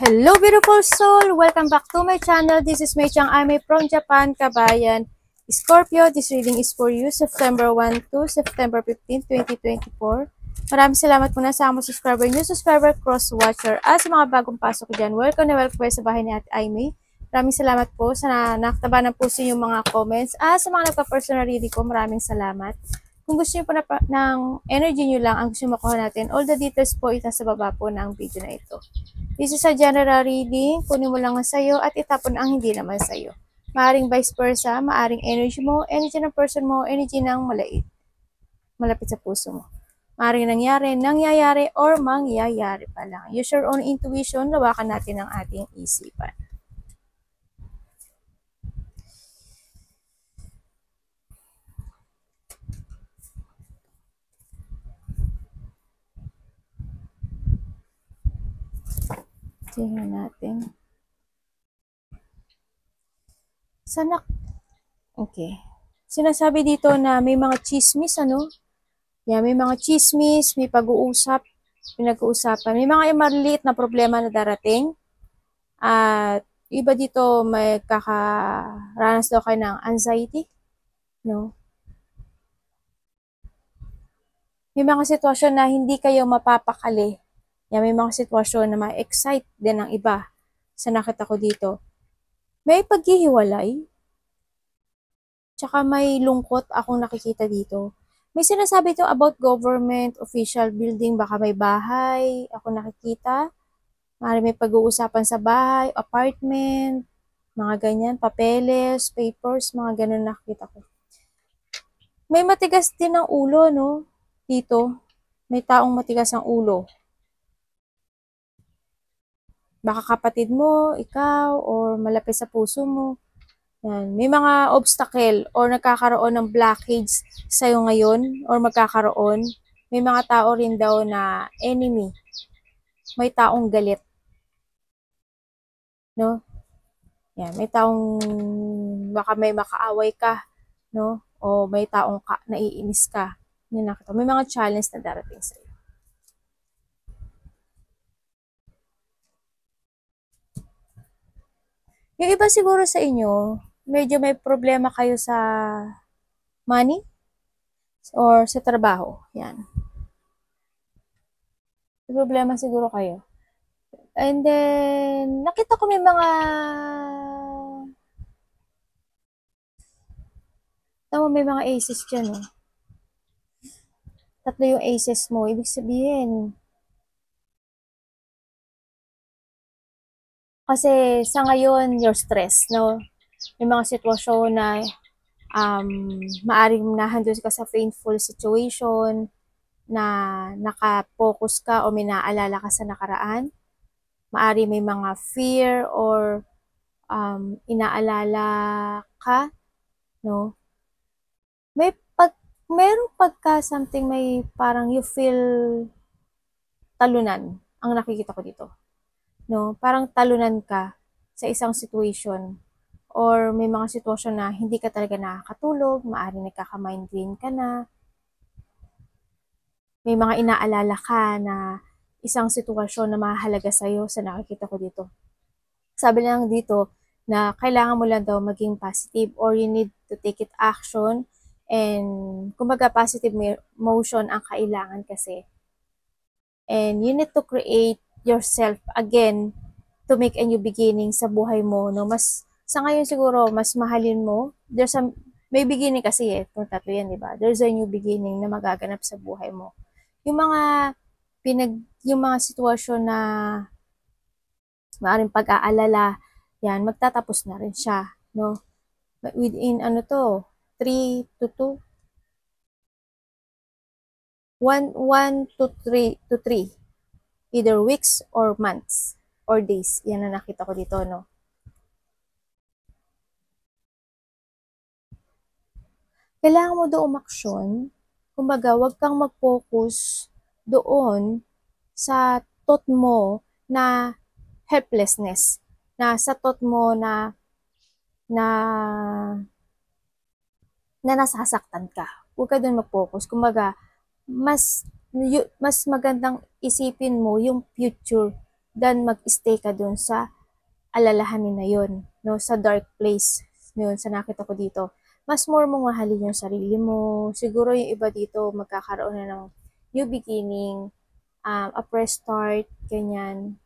Hello beautiful soul! Welcome back to my channel. This is Mei Chang. I'm from Japan, Kabayan. Scorpio, this reading is for you September 1 to September 15, 2024. Maraming salamat muna sa mga subscriber, new subscriber, cross-watcher, at sa mga bagong pasok dyan. Welcome na welcome sa bahay ni Ate Aimee. Maraming salamat po sa nakataba ng puso yung mga comments. At sa mga nagpa-personal reading ko, maraming salamat. Kung gusto niyo po ng energy niyo lang ang gusto makuha natin, all the details po ita sa baba po ng video na ito. This is a general reading. Kunin mo lang ang sayo at itapon ang hindi naman sayo. Maaring vice versa, maaring energy mo, energy ng person mo, energy ng malapit sa puso mo. Maaring nangyayari, or mangyayari pa lang. Use your own intuition, lawakan natin ang ating isipan. Tingnan natin. Okay. Sinasabi dito na may mga chismis, ano? Yeah, may mga chismis, may pinag-uusapan. May mga maliliit na problema na darating. At iba dito may kakaranas daw kayo ng anxiety, no? May mga sitwasyon na hindi kayo mapapakali. Yeah, may mga sitwasyon na ma-excite din ng iba sa nakita ko dito. May paghihiwalay, tsaka may lungkot akong nakikita dito. May sinasabi to about government, official building, baka may bahay, ako nakikita. May pag-uusapan sa bahay, apartment, mga ganyan, papeles, papers, mga ganun nakikita ko. May matigas din ang ulo, no? Dito, may taong matigas ang ulo. Baka kapatid mo, ikaw, or malapit sa puso mo. Yan. May mga obstacle or nagkakaroon ng blockage sa'yo ngayon or magkakaroon. May mga tao rin daw na enemy. May taong galit. No? Yan. May taong baka may makaaway ka. No? O may taong naiinis ka. Yan nakita. May mga challenge na darating sa'yo. Yung iba siguro sa inyo, medyo may problema kayo sa money or sa trabaho. Yan. May problema siguro kayo. And then, nakita ko may mga aces dyan, eh. Tatlo yung aces mo. Ibig sabihin, kasi sa ngayon, you're stressed, no? May mga sitwasyon na maaring nahandol ka sa painful situation, na nakapokus ka o may naalala ka sa nakaraan. Maari may mga fear or inaalala ka, no? Meron pagka something may parang you feel talunan ang nakikita ko dito. No? Parang talunan ka sa isang situation or may mga sitwasyon na hindi ka talaga nakakatulog, maaaring nagkaka-mind drain ka na. May mga inaalala ka na isang sitwasyon na mahalaga sa'yo sa nakikita ko dito. Sabi lang dito na kailangan mo lang daw maging positive or you need to take it action and kumbaga positive motion ang kailangan kasi. And you need to create yourself again to make a new beginning sa buhay mo, no? Mas sa ngayon siguro mas mahalin mo. May beginning kasi kung tatlo yan, di ba? There's a new beginning na magaganap sa buhay mo. Yung mga sitwasyon na maaring pag-aalala, yan magtatapos na rin siya, no? Within 3 to 2 1 to 3 either weeks or months or days. Yan na nakita ko dito, no? Kailangan mo doon umaksyon. Kumbaga, wag kang mag-focus doon sa thought mo na helplessness. Na sa thought mo na nasasaktan ka. Huwag ka doon mag-focus. Kumbaga, mas magandang isipin mo yung future than mag-stay ka dun sa alalahanin na yun, no? Sa dark place, yun, sa nakita ko dito. Mas more mong mahalin yung sarili mo. Siguro yung iba dito magkakaroon na ng new beginning, a fresh start, ganyan.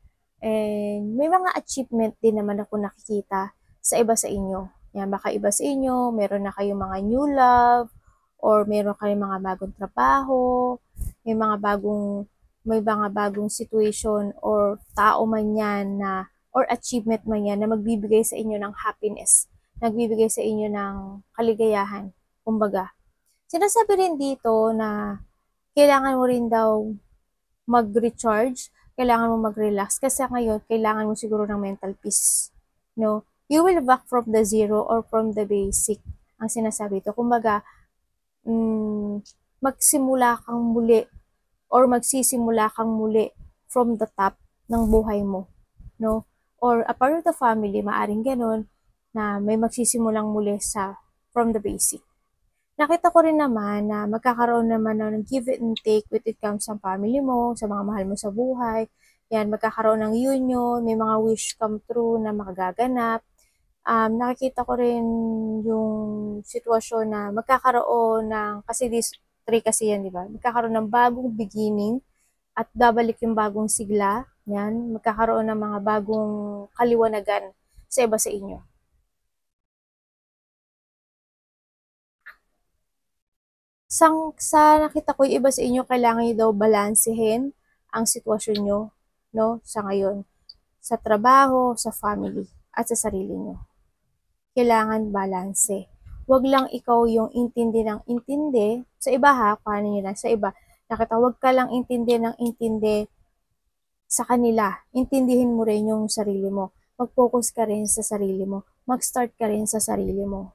And may mga achievement din naman ako nakikita sa iba sa inyo. Yan, baka iba sa inyo, meron na kayong mga new love, or meron kayong mga bagong trabaho, may mga bagong situation or tao man yan na, or achievement man yan na magbibigay sa inyo ng happiness, nagbibigay sa inyo ng kaligayahan. Kumbaga, sinasabi rin dito na kailangan mo rin daw mag-recharge, kailangan mo mag-relax kasi ngayon kailangan mo siguro ng mental peace, no? You will back from the zero or from the basic ang sinasabi ito. Kumbaga, magsimula kang muli or magsisimula kang muli from the top ng buhay mo, no? Or a part of the family, maaring ganun, na may magsisimulang muli from the basic. Nakita ko rin naman na magkakaroon naman ng give and take when it comes sa family mo, sa mga mahal mo sa buhay. Yan, magkakaroon ng union, may mga wish come true na makagaganap. Nakikita ko rin yung sitwasyon na magkakaroon ng, kasi this 3 kasi yan, di ba? Magkakaroon ng bagong beginning at babalik yung bagong sigla. Yan, magkakaroon ng mga bagong kaliwanagan sa iba sa inyo. Sa nakita ko, yung iba sa inyo, kailangan nyo daw balansehin ang sitwasyon nyo, no, sa ngayon. Sa trabaho, sa family, at sa sarili nyo. Kailangan balanse. Huwag lang ikaw yung intindi ng intindi. Sa iba ha, paano nyo lang, sa iba, nakita, huwag ka lang intindi ng intindi sa kanila. Intindihin mo rin yung sarili mo. Mag-focus ka rin sa sarili mo. Mag-start ka rin sa sarili mo.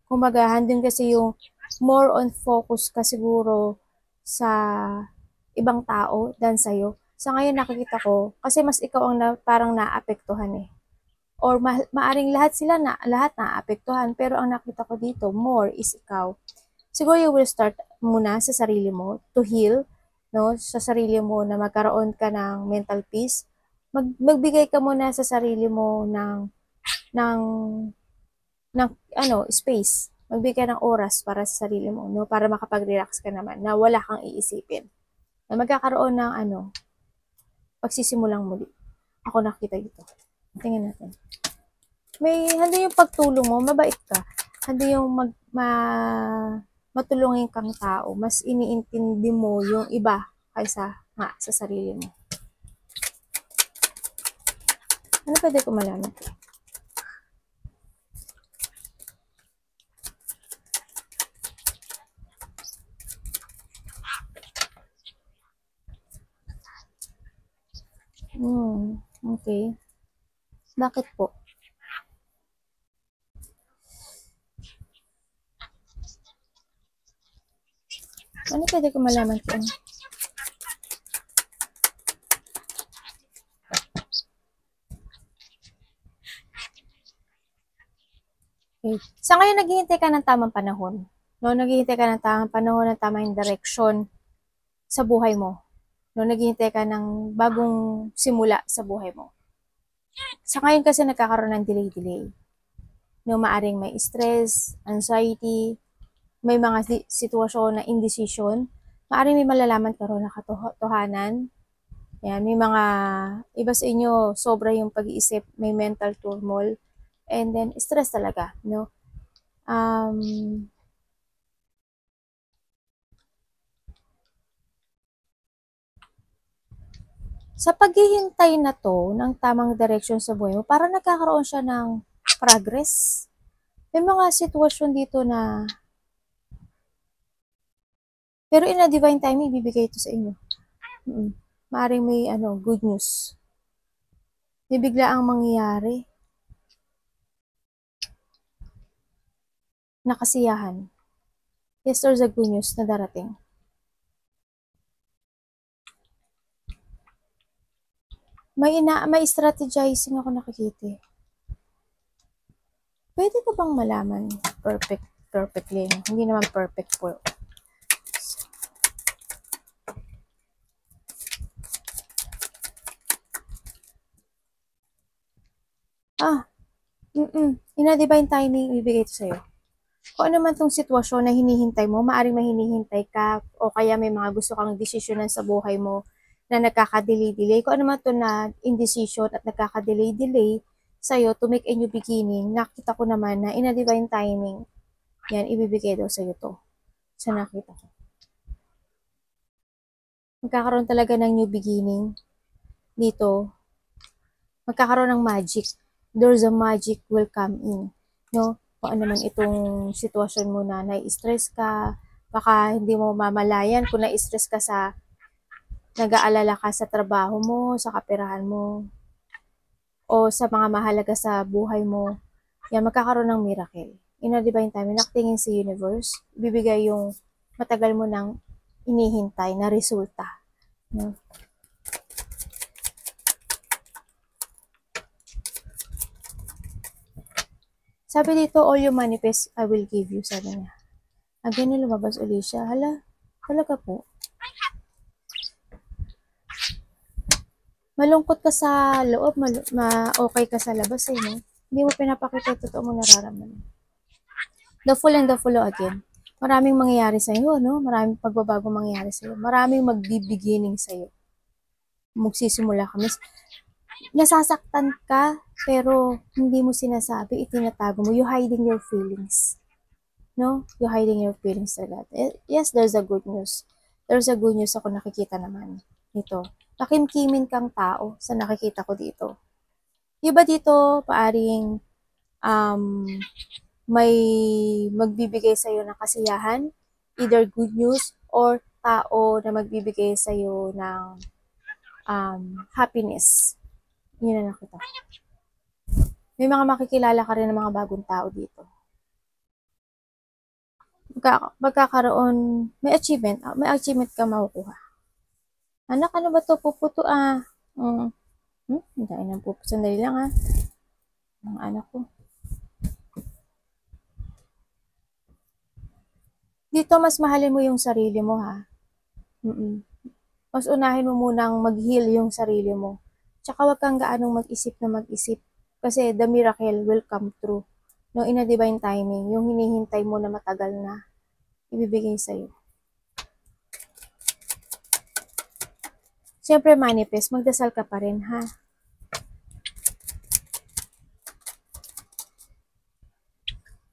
Kumbaga, handun kasi yung more on focus ka siguro sa ibang tao than sa'yo. Sa ngayon nakikita ko, kasi mas ikaw ang parang naapektuhan eh. Or maaring lahat naapektuhan, pero ang nakita ko dito, more is ikaw. Siguro you will start muna sa sarili mo to heal, no? Sa sarili mo na magkaroon ka ng mental peace. Magbigay ka muna sa sarili mo ng space. Magbigay ng oras para sa sarili mo, no? Para makapag-relax ka naman, na wala kang iisipin. Na magkakaroon ng pagsisimulang muli. Ako nakita dito. Tingnan natin. Handi yung pagtulong mo, mabait ka. Handi yung matulungin kang tao. Mas iniintindi mo yung iba kaysa sa sarili mo. Ano pwede ko malaman? Okay. Bakit po? Ano pwede ko malaman po? Okay. Sa ngayon, naghihintay ka ng tamang panahon. No, naghihintay ka ng tamang panahon, ng tamang direksyon sa buhay mo. No, naghihintay ka ng bagong simula sa buhay mo. Sa ngayon kasi nagkakaroon ng delay-delay. No, maaring may stress, anxiety, may mga sitwasyon na indecision, maaring may malalaman ka ron na katotohanan. Yan, may mga iba sa inyo, sobra yung pag-iisip, may mental turmoil, and then stress talaga, no? Sa paghihintay na to ng tamang direction sa buhay mo, para nagkakaroon siya ng progress. May mga sitwasyon dito na pero in a divine timing, ibibigay ito sa inyo. Maaring may good news. May bigla ang mangyayari. Nakasiyahan. Yes, there's a good news na darating. May strategizing ako nakikita. Pwede ko bang malaman perfectly? Hindi naman perfect po. In a divine timing, ibibigay ito sa'yo. Kung ano man tong sitwasyon na hinihintay mo, maaring mahinihintay ka o kaya may mga gusto kang desisyonan sa buhay mo na nagkakadelay-delay. Kung ano man to na indecision at nagkakadelay-delay sa'yo to make a new beginning, nakita ko naman na in a divine timing, yan, ibibigay daw sa'yo to. Sa nakita ko. Magkakaroon talaga ng new beginning dito. Magkakaroon ng magic. There's a magic will come in. No? Kung ano man itong sitwasyon mo na nai-stress ka, baka hindi mo mamalayan kung nai-stress ka sa nag-aalala ka sa trabaho mo, sa kaperahan mo, o sa mga mahalaga sa buhay mo, yan, magkakaroon ng miracle. In a divine time, nakatingin sa universe, bibigay yung matagal mo nang inihintay na resulta. No? Sabi dito, all you manifest, I will give you, sabi niya. Again, lumabas ulit siya. Hala, talaga po. Malungkot ka sa loob, okay ka sa labas eh, no? Hindi mo pinapakita yung totoo mo nararamdaman. The full and the full again. Maraming mangyayari sa'yo, no? Maraming pagbabago mangyayari sa'yo. Maraming magbibeginning sa'yo. Magsisimula ka. Nasasaktan ka, pero hindi mo sinasabi, itinatago mo. You hiding your feelings. No? You hiding your feelings talaga. Yes, there's a good news. There's a good news ako nakikita naman. Ito. Nakimkimin kang tao sa nakikita ko dito. Iba dito, paaring may magbibigay sa'yo ng kasiyahan, either good news or tao na magbibigay sa'yo ng happiness. Yun na nakita. May mga makikilala ka rin ng mga bagong tao dito. Magkakaroon, may achievement ka makukuha. Anak, ano ba to? Puputo Hindi nang puputo. Sandali lang ang anak ko. Dito, mas mahalin mo yung sarili mo, ha? Mas unahin mo munang mag-heal yung sarili mo. Tsaka wag kang gaanong mag-isip na mag-isip. Kasi the miracle will come true. No, in a divine timing, yung hinihintay mo na matagal na, ibibigay sa'yo. Siyempre, manifest, magdasal ka pa rin, ha?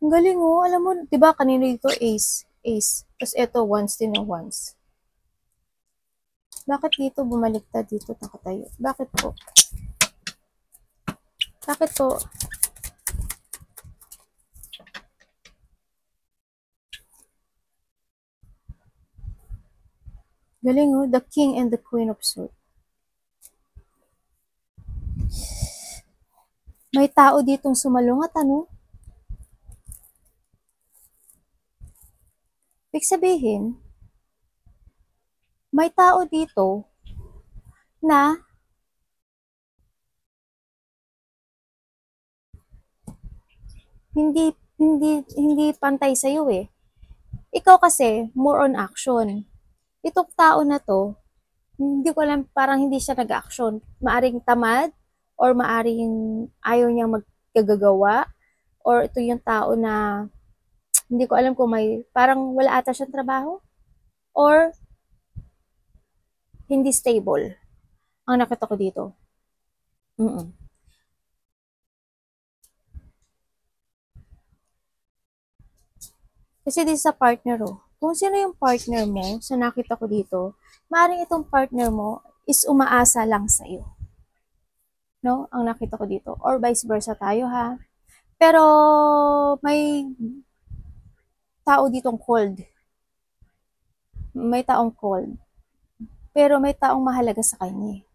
Ang galing, oh. Alam mo, diba kanino dito, ace. Tapos ito, once din na once. Bakit dito bumaliktad dito nakatayo? Bakit po? Bakit po? Galing, oh. The King and the Queen of Swords. May tao ditong sumalungat, ano? Ibig sabihin, may tao dito na hindi pantay sa iyo eh. Ikaw kasi more on action. Itong tao na to, hindi ko alam, parang hindi siya nag-action. Maaring tamad or maaring ayaw niyang magkagagawa or ito yung tao na hindi ko alam kung may parang wala ata siyang trabaho or hindi stable. Ang nakita ko dito. Kasi din sa partner, oh. Kung sino yung partner mo, sa nakita ko dito, maaaring itong partner mo is umaasa lang sa iyo. No? Ang nakita ko dito. Or vice versa tayo, ha? Pero may tao ditong cold. May taong cold. Pero may taong mahalaga sa kanya.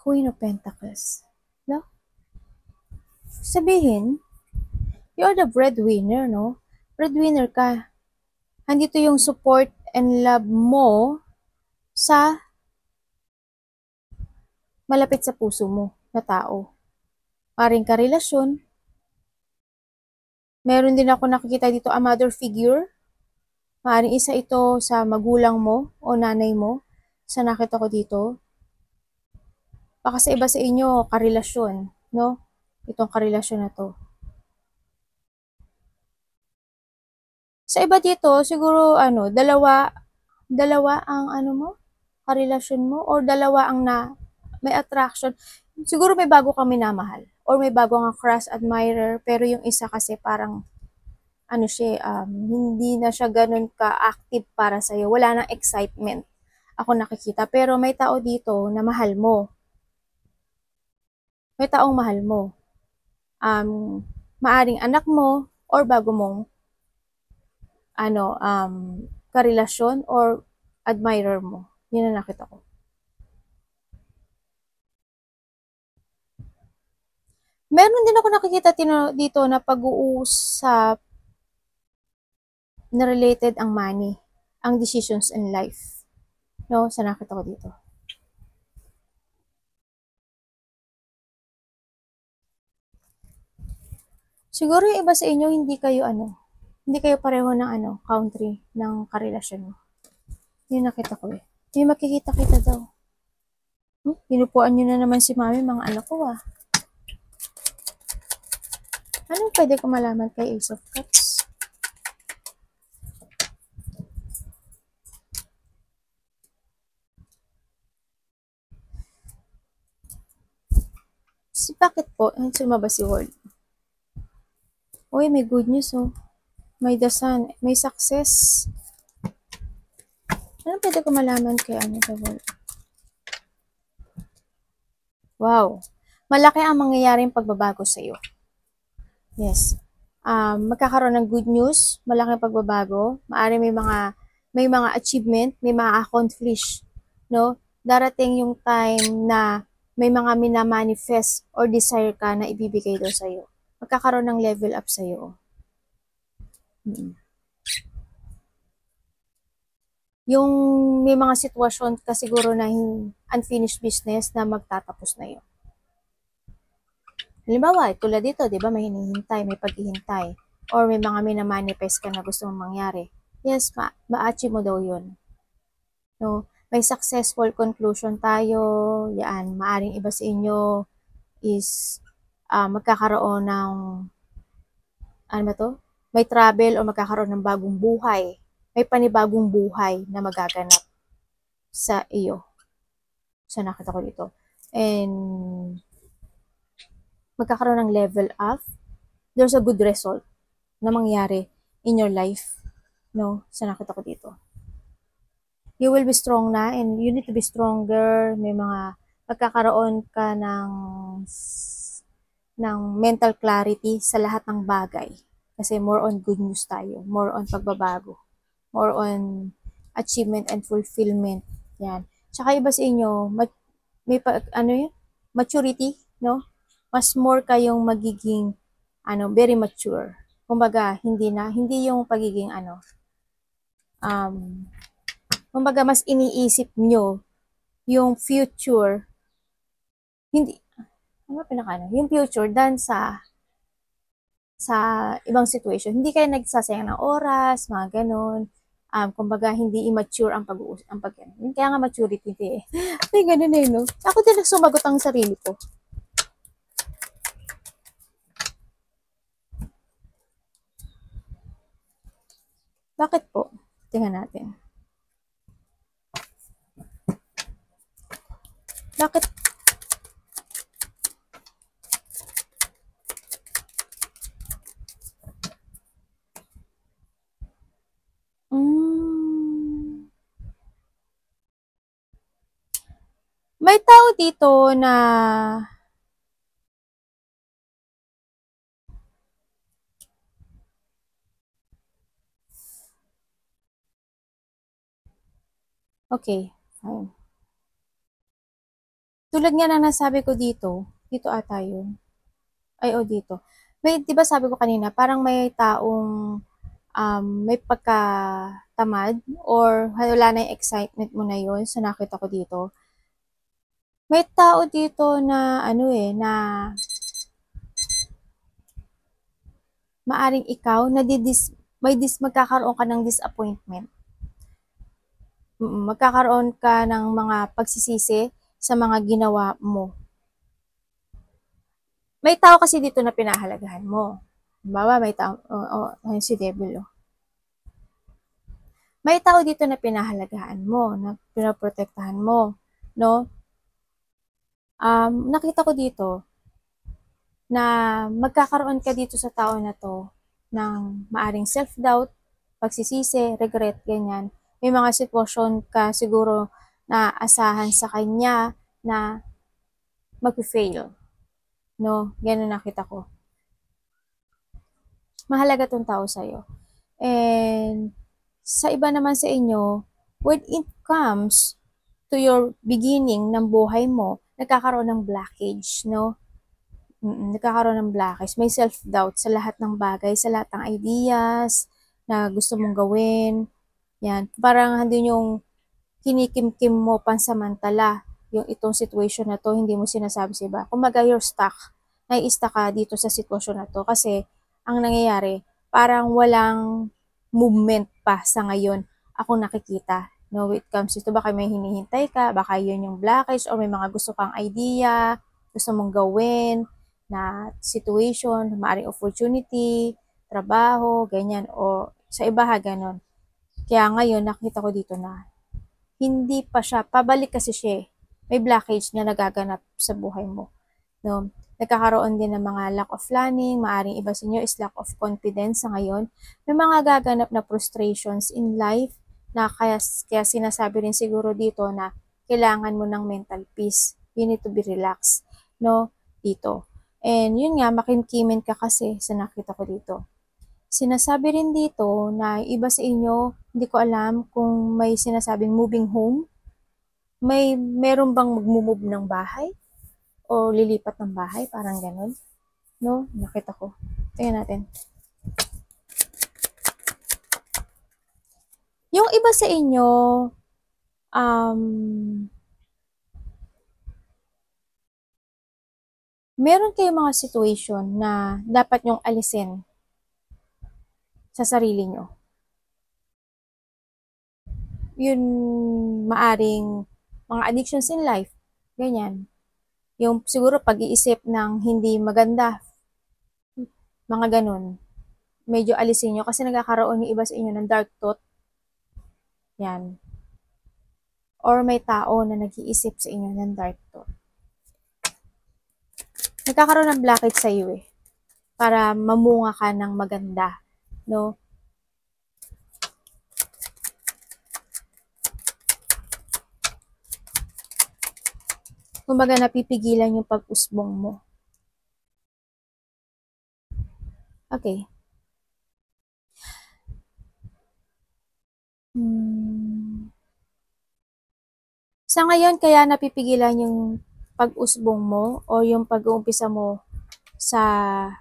Queen of Pentacles. No? Sabihin, you're the breadwinner, no? Breadwinner ka. Andito yung support and love mo sa malapit sa puso mo na tao. Paring karelasyon, Meron din ako nakikita dito a mother figure. Maaaring isa ito sa magulang mo o nanay mo sa nakita ko dito. Baka sa iba sa inyo, karelasyon, no? Itong karelasyon na to. Sa iba dito, siguro dalawa ang karelasyon mo or dalawa ang may attraction. Siguro may bago kang minamahal or may bago kang crush, admirer, pero yung isa kasi parang hindi na siya ganun ka-active para sa'yo. Wala nang excitement. Ako nakikita. Pero may tao dito na mahal mo. May taong mahal mo. Maaring anak mo or bago mong karelasyon or admirer mo. Yun ang nakita ko. Meron din ako nakikita dito na pag-uusap na related ang money, ang decisions in life. No, sa nakita ko dito. Siguro yung iba sa inyo hindi kayo pareho ng country ng karelasyon mo. Yun nakita ko eh. May makikita-kita daw. Pinupuan nyo na naman si mami, mga anak ko ah. Anong pwede ko malaman kay Ace of Cups? Bakit po? Sumabas si World. Uy, may good news oh. May dasan, may success. Anong pwede ko malaman kay kay World? Wow. Malaki ang mangyayaring pagbabago sa iyo. Yes. Magkakaroon ng good news, malaking pagbabago, maaari may mga achievement, may mga accomplish, no? Darating yung time na may mga minamanifest or desire ka na ibibigay daw sa iyo. Magkakaroon ng level up sa iyo. Yung may mga sitwasyon ka siguro na unfinished business na magtatapos na yun. Halimbawa, tulad dito, di ba, may hinihintay, may paghihintay, or may mga minamanifest ka na gusto mong mangyari. Yes, ma-achieve mo daw yun. No? May successful conclusion tayo, yan, maaring iba sa inyo is magkakaroon ng, may travel o magkakaroon ng bagong buhay. May panibagong buhay na magaganap sa iyo. Sa nakita ko dito. And magkakaroon ng level up, there's a good result na mangyari in your life, no? Sa nakita ko dito. You will be strong na and you need to be stronger. May mga magkakaroon ka ng mental clarity sa lahat ng bagay. Kasi more on good news tayo, more on pagbabago, more on achievement and fulfillment. Yan. Tsaka iba sa inyo, may maturity, no? Mas more kayong magiging very mature. Kumbaga, hindi yung pagiging kumbaga mas iniisip nyo yung future, hindi, yung future than sa ibang situation. Hindi kayo nagsasayang ng oras, mga ganun. Kumbaga, hindi immature ang pag-uusap. Kaya nga maturity eh. May ganun eh, no? Ako din nagsumagot ang sarili ko. Bakit po? Tingnan natin. Bakit? May tao dito na okay, fine. Tulad nga na nasabi ko dito ata yun. Ay, dito. May, di ba sabi ko kanina, parang may taong may pagkatamad or wala na yung excitement mo na yun sa nakita ko dito. May tao dito na maaring ikaw magkakaroon ka ng disappointment. Magkakaroon ka ng mga pagsisisi sa mga ginawa mo. May tao kasi dito na pinahalagahan mo. Halimbawa, may tao, si Devil, may tao dito na pinahalagahan mo, na pinaprotektahan mo, no? Nakita ko dito na magkakaroon ka dito sa tao na to ng maaring self-doubt, pagsisisi, regret, ganyan. May mga sitwasyon ka siguro na asahan sa kanya na mag-fail, no? Ganun nakita ko. Mahalaga tong tao sa'yo. And sa iba naman sa inyo, when it comes to your beginning ng buhay mo, nagkakaroon ng blockage, no? Nagkakaroon ng blockage. May self-doubt sa lahat ng bagay, sa lahat ng ideas na gusto mong gawin. Yan. Parang handun yung kinikimkim mo pansamantala yung itong situation na to, hindi mo sinasabi sa iba. Kumbaga, you're stuck. Nai-stuck ka dito sa sitwasyon na to kasi ang nangyayari, parang walang movement pa sa ngayon ako nakikita. No, it comes to baka may hinihintay ka, baka yun yung blockage or may mga gusto kang idea, gusto mong gawin na situation, maaaring opportunity, trabaho, ganyan, o sa iba ha, ganon. Kaya ngayon, nakita ko dito na hindi pa siya, pabalik kasi siya, may blockage na nagaganap sa buhay mo. No? Nagkakaroon din ng mga lack of planning, maaring iba sa inyo is lack of confidence sa ngayon. May mga gaganap na frustrations in life na kaya sinasabi rin siguro dito na kailangan mo ng mental peace. You need to be relaxed, no? Dito. And yun nga, makimkimin ka kasi sa nakita ko dito. Sinasabi rin dito na iba sa inyo, hindi ko alam kung may sinasabing moving home. Meron bang mag-move ng bahay? O lilipat ng bahay, parang ganun. No? Nakita ko. Tingnan natin. Yung iba sa inyo, meron kayong mga situation na dapat nyong alisin sa sarili nyo. Yun, maaring mga addictions in life. Ganyan. Yung siguro pag-iisip ng hindi maganda. Mga ganun. Medyo alisin nyo kasi nagkakaroon yung iba sa inyo ng dark thought. Yan. Or may tao na nag-iisip sa inyo ng dark thought. Nagkakaroon ng blockage sa iyo eh. Para mamunga ka ng maganda. No? Kumbaga napipigilan yung pag-usbong mo. Okay. Sa ngayon, kaya napipigilan yung pag-usbong mo o yung pag-uumpisa mo sa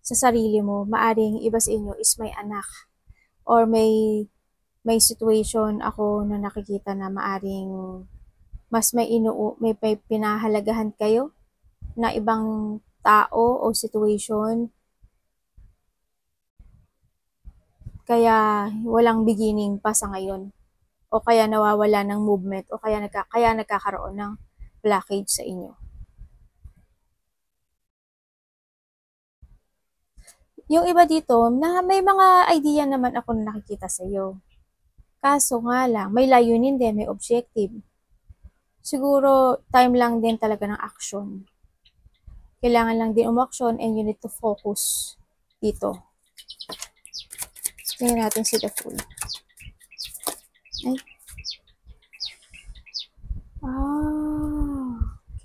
sarili mo, maaring iba sa inyo is may anak or may situation ako na nakikita na maaring mas may pinahalagahan kayo na ibang tao o situation, kaya walang beginning pa sa ngayon o kaya nawawala ng movement o kaya nagkakaroon ng blockage sa inyo. Yung iba dito, na may mga idea naman ako na nakikita sa iyo. Kaso nga lang, may layunin din, may objective. Siguro, time lang din talaga ng action. Kailangan lang din umaksyon and you need to focus dito. Tingnan natin si The Fool. Ay.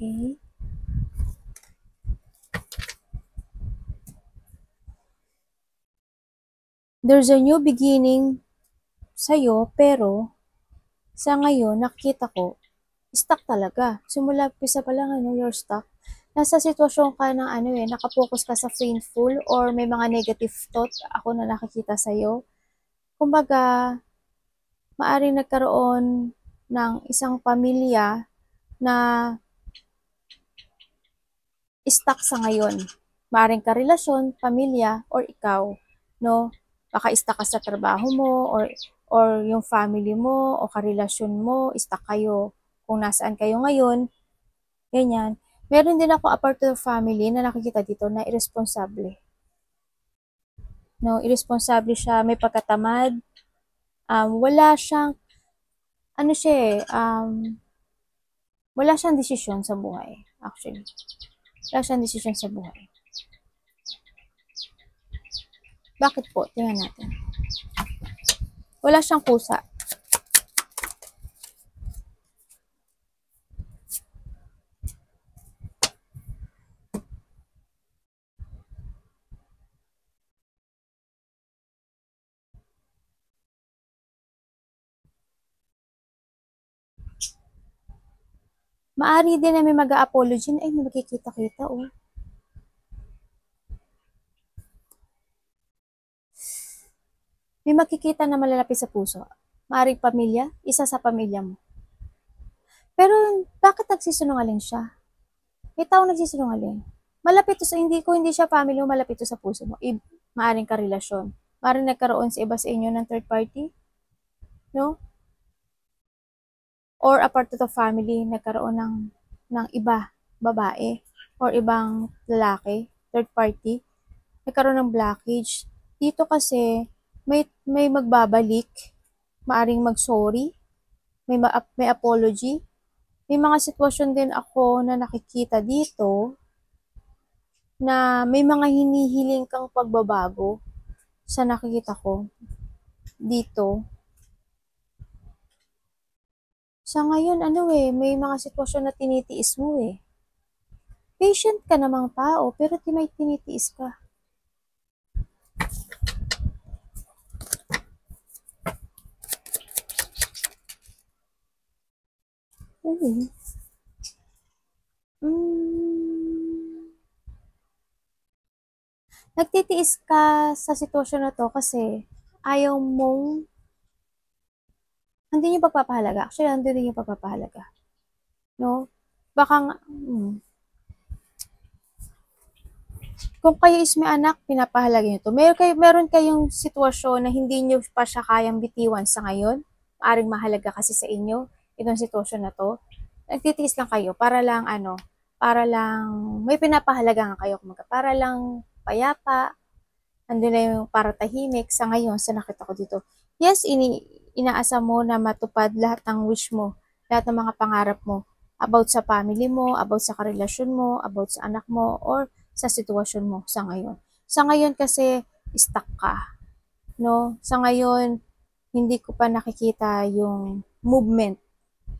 Okay. There's a new beginning sa'yo, pero sa ngayon, nakikita ko, stuck talaga. Simula pisa pa lang, you're stuck. Nasa sitwasyon ka ng nakapokus ka sa painful or may mga negative thought ako na nakikita sa'yo. Kumbaga, maaring nagkaroon ng isang pamilya na stuck sa ngayon. Maaring karelasyon, pamilya, or ikaw. no? Baka stuck ka sa trabaho mo, or yung family mo, o karelasyon mo, stuck kayo. Kung nasaan kayo ngayon, ganyan. Meron din ako apart to the family na nakikita dito na irresponsible. No, irresponsible siya, may pagkatamad, wala siyang, ano siya wala siyang desisyon sa buhay, actually. Wala siyang desisyon sa buhay. Bakit po? Tingnan natin. Wala siyang kusa. Maari din na may mag-a-apology na, may makikita-kita, oh. May makikita na malalapit sa puso. Maaring pamilya, isa sa pamilya mo. Pero, bakit nagsisinungaling siya? May tao nagsisinungaling. Malapit to sa, hindi siya family mo, malapit to sa puso mo. Maaring karelasyon. Maaring nagkaroon sa iba sa inyo ng third party. No? Or apart to the family, nagkaroon ng iba, babae, or ibang lalaki, third party, nagkaroon ng blockage. Dito kasi, may magbabalik, maaring mag-sorry, may apology. May mga sitwasyon din ako na nakikita dito na may mga hinihiling kang pagbabago sa nakikita ko dito. Sa ngayon, may mga sitwasyon na tinitiis mo eh. Patient ka namang tao, pero may tinitiis ka. Nagtitiis ka sa sitwasyon na to kasi ayaw mong hindi niyo pagpapahalaga. Actually, hindi rin yung pagpapahalaga. No? Baka kung kayo is may anak, pinapahalaga niyo to. Meron kayong sitwasyon na hindi niyo pa siya kayang bitiwan sa ngayon. Maaring mahalaga kasi sa inyo itong sitwasyon na to. Nagtitiis lang kayo para lang may pinapahalaga kayo, para lang payapa, andun na yung para tahimik sa ngayon sa nakita ko dito. Yes, inaasa mo na matupad lahat ng wish mo, lahat ng mga pangarap mo, about sa family mo, about sa karelasyon mo, about sa anak mo, or sa sitwasyon mo sa ngayon. Sa ngayon kasi, stuck ka. No? Sa ngayon, hindi ko pa nakikita yung movement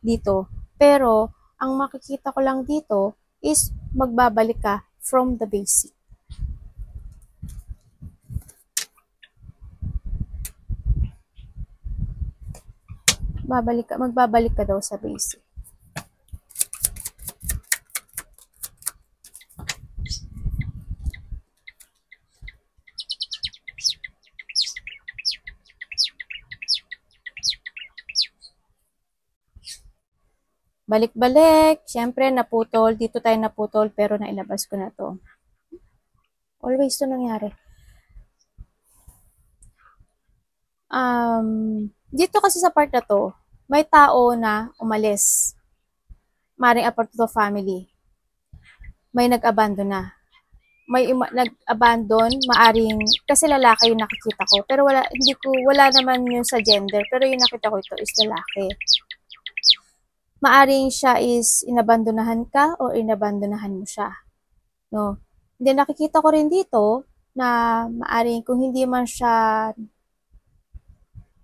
dito. Pero, ang makikita ko lang dito is magbabalik ka from the basic. Magbabalik ka daw sa basic. Balik-balik. Siyempre, naputol. Dito tayo naputol, pero nailabas ko na to. Always to nangyari. Dito kasi sa part na to, may tao na umalis. Maring apart to the family. May nag-abandon na. May nag-abandon, maaring, kasi lalaki yung nakikita ko. Pero wala naman yung sa gender. Pero yung nakita ko ito is lalaki. Maaring siya is inabandonahan ka o inabandonahan mo siya. No? Then nakikita ko rin dito na maaring kung hindi man siya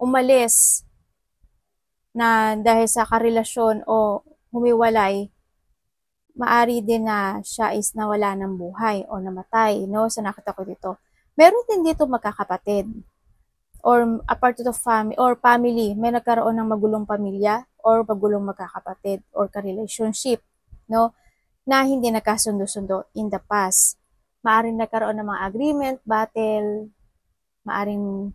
umalis na dahil sa karelasyon o humiwalay, maari din na siya is nawala ng buhay o namatay, no? Sa nakita ko dito. Meron din dito magkakapatid or apart to the family, may nagkaroon ng magulong pamilya or magulong magkakapatid or ka-relationship, no? Na hindi nagkasundo-sundo in the past. Maaring nagkaroon ng mga agreement, battle, maaring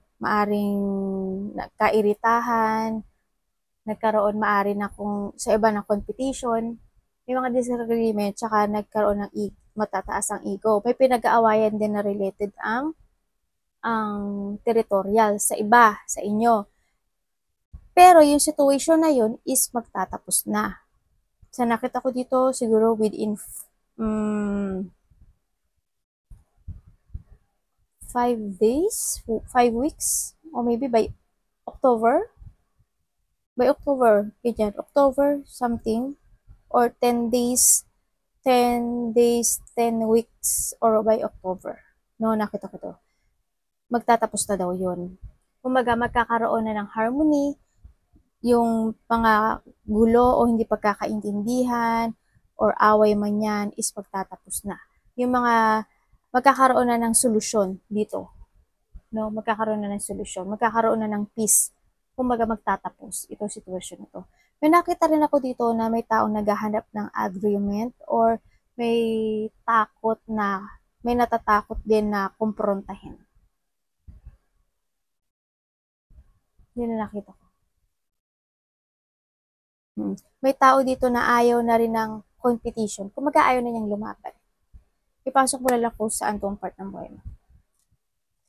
nagkairitahan, nagkaroon maaari na kung sa iba ng competition, may mga disagreement, tsaka nagkaroon ng matataas ang ego. May pinag-aawayan din na related ang ang territorial sa iba, sa inyo. Pero yung situation na yun is magtatapos na. Sa nakita ko dito, siguro within 5 days, 5 weeks, or maybe by October. By October, ganyan, October something, or 10 days, 10 days, 10 weeks, or by October. No, nakita ko to. Magtatapos na daw yun. Kumaga, magkakaroon na ng harmony, yung mga gulo o hindi pagkakaintindihan, or away man yan, is magtatapos na. Yung mga, magkakaroon na ng solusyon dito. No, magkakaroon na ng solusyon, magkakaroon na ng peace. Kumbaga magtatapos itong sitwasyon ito. May nakita rin ako dito na may taong naghahanap ng agreement or may takot na, may natatakot din na kumprontahin. Yun na nakita ko. May tao dito na ayaw na rin ng competition. Kumbaga ayaw na niyang lumaban. Ipasok mo lang kung saan tong part ng buhay mo.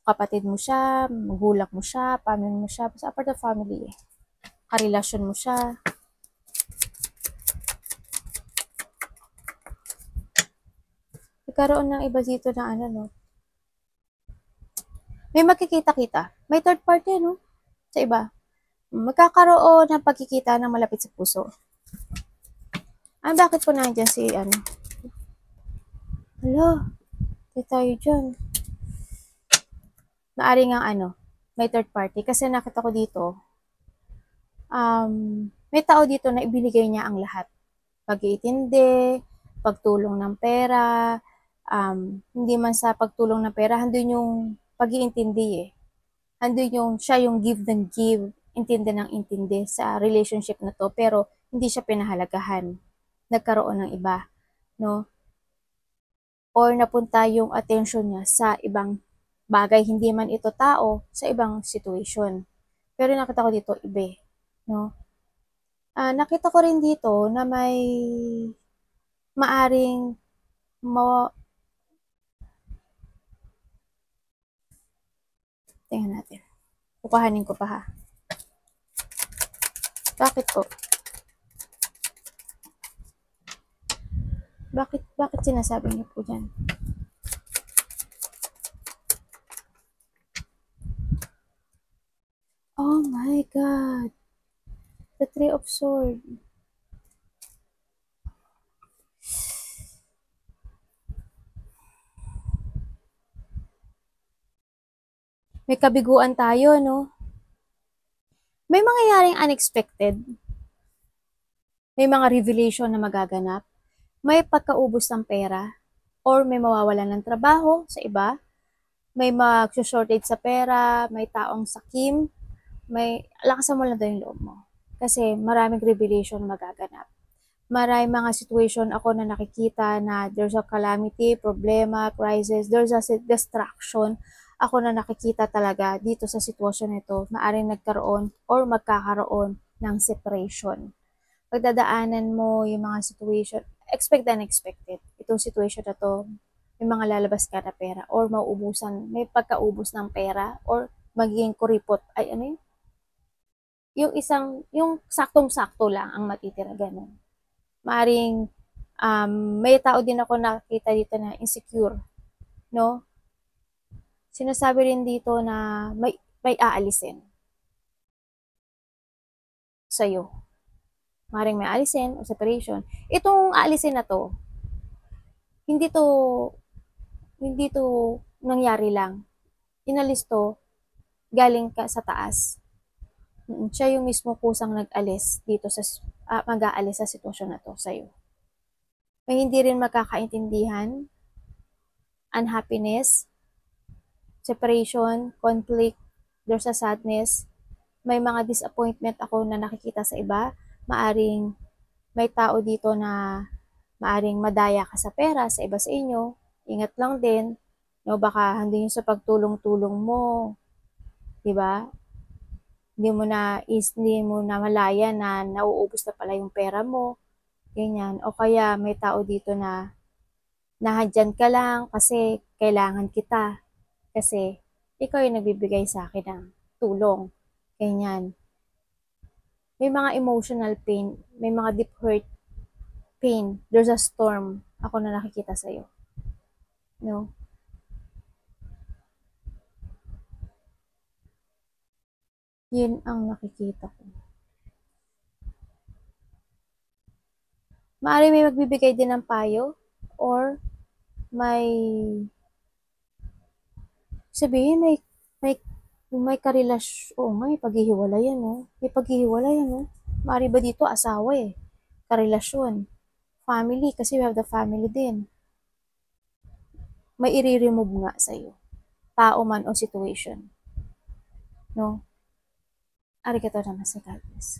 Kapatid mo siya, magulang mo siya, pamilya mo siya, basta part of family eh. Karelasyon mo siya. Nagkaroon ng iba dito na ano, no? May makikita-kita. May third party, no? Sa iba. Magkakaroon ng pagkikita ng malapit sa puso. Bakit po nandiyan si, ano? Hala, tayo dyan. Maari nga, ano, may third party. Kasi nakita ko dito, may tao dito na ibinigay niya ang lahat. Pag-iintindi, pagtulong ng pera, hindi man sa pagtulong ng pera, handun yung pag-iintindi eh. Handun yung, siya yung give and give, intindi ng intindi sa relationship na to, pero hindi siya pinahalagahan. Nagkaroon ng iba, no? Or napunta yung attention niya sa ibang bagay, hindi man ito tao, sa ibang situation. Pero nakita ko dito, iba, no? Nakita ko rin dito na may maaring tingnan natin. Kukuhanin ko pa ha. Bakit po? Bakit sinasabi niyo po dyan? Oh my God. The Three of Swords. May kabiguan tayo, no? May mangyayaring unexpected. May mga revelation na magaganap. May pagkaubos ng pera. Or may mawawalan ng trabaho sa iba. May mag-shortage sa pera. May taong sakim. May lakasan mo lang daw yung loob mo. Kasi maraming revelation na magaganap. Maraming mga situation ako na nakikita na there's a calamity, problema, crisis, there's a distraction. Ako na nakikita talaga dito sa sitwasyon nito, maaring nagkaroon or magkakaroon ng separation. Pagdadaanan mo yung mga situation, expect and unexpected. Itong situation na to, may mga lalabas ka na pera or mauubusan, may pagkaubos ng pera or magiging kuripot. Ay, ano yun? Yung saktong-sakto lang ang matitira, ganun. Maaring may tao din ako nakita dito na insecure, no? Sinasabi rin dito na may aalisin sa'yo. Maaring may aalisin o separation. Itong aalisin na to, hindi to nangyari lang. Inalis to, galing ka sa taas. Siya yung mismo kusang nag-alis dito sa, mag-aalis sa sitwasyon na to sa'yo. May hindi rin magkakaintindihan, unhappiness, separation, conflict, there's a sadness, may mga disappointment ako na nakikita sa iba, maaring may tao dito na maaring madaya ka sa pera sa iba sa inyo, ingat lang din, no, baka hindi sa pagtulong-tulong mo, di ba? Hindi mo na malaya na nauubos na pala yung pera mo, ganyan. O kaya may tao dito na nahadyan ka lang kasi kailangan kita. Kasi ikaw yung nagbibigay sa akin ng tulong. Ganyan. May mga emotional pain, may mga deep hurt pain. There's a storm ako na nakikita sa'yo. No? Yun ang nakikita ko. Maaari may magbibigay din ng payo or may sabihin may karelasyon, may paghihiwalayan, no? May paghihiwalayan, no? Maaari ba dito asawa karelasyon, family, kasi we have the family din. May i-remove nga sa'yo. Tao man o situation. No? Arigatou namaste, God bless.